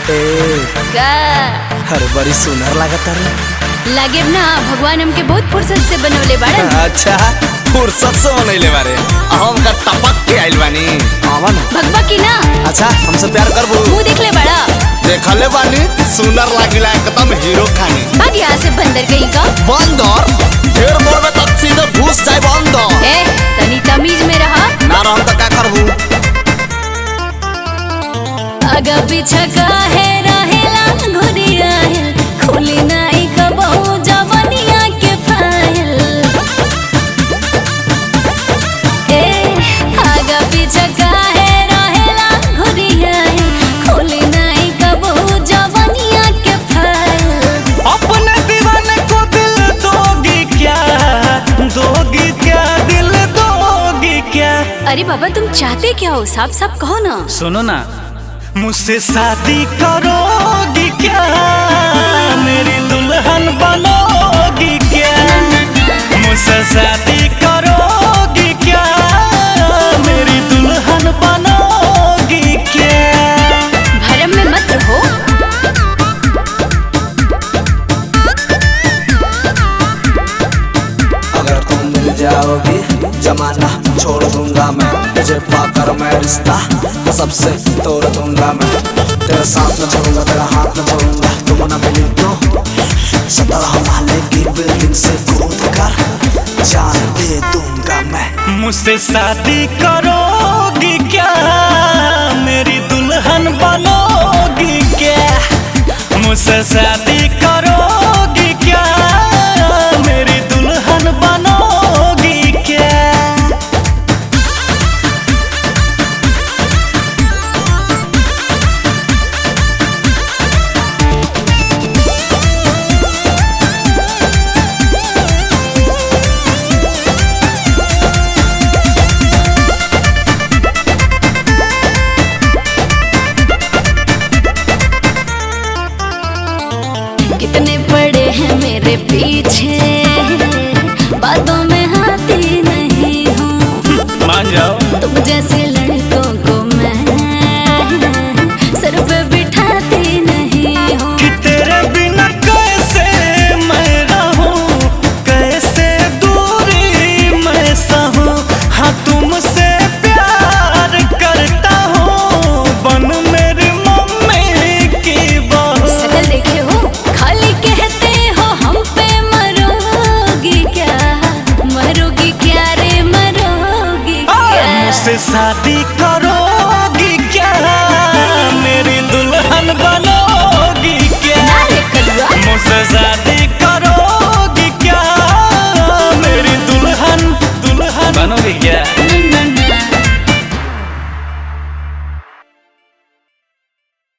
का हर बड़ी सुंदर लागत रे। लागे ना भगवान हमके बहुत फुर्सत से बनवले बाड़न। अच्छा फुर्सत से बनैले बारे। हम का टपक के आइल बानी। आवा ना भगवा की ना। अच्छा हमसे प्यार करबू। मुंह देख ले बड़ा। देखले बानी सुंदर लागिला एकदम हीरो खानी। भाग यहाँ से बंदर कहीं का। बंदर ढेर मोर में तक सीधे घुस जाए बंदर। ए तनी तमीज में रहा। ना रहम तो क्या करबू। आगा पीछा काहे रहेला घुरिया है खुली नाई कबहू जवनिया के फाइल। ए आगा पीछा काहे रहेला घुरिया है खुली नाई कबहू जवनिया के फाइल। अपने दीवाने को दिल दोगी क्या दिल दोगी क्या। अरे बाबा तुम चाहते क्या हो साफ साफ कहो ना। सुनो ना मुझसे शादी करोगी क्या मेरी दुल्हन बनोगी क्या। मुझसे शादी करोगी क्या मेरी दुल्हन बनोगी क्या। भरम में मत रहो। अगर तुम मिल जाओगी जमाना छोड़ दूंगा मैं। तुझे पाकर मैं रिश्ता सबसे तोड़ दूंगा मैं। तेरे साथ न छोड़ूंगा तेरा हाथ न छोड़ूंगा। तुम न मिली तो 17 माले की बिल्डिंग से कूद कर जान दे दूंगा मैं। मुझसे शादी करोगी क्या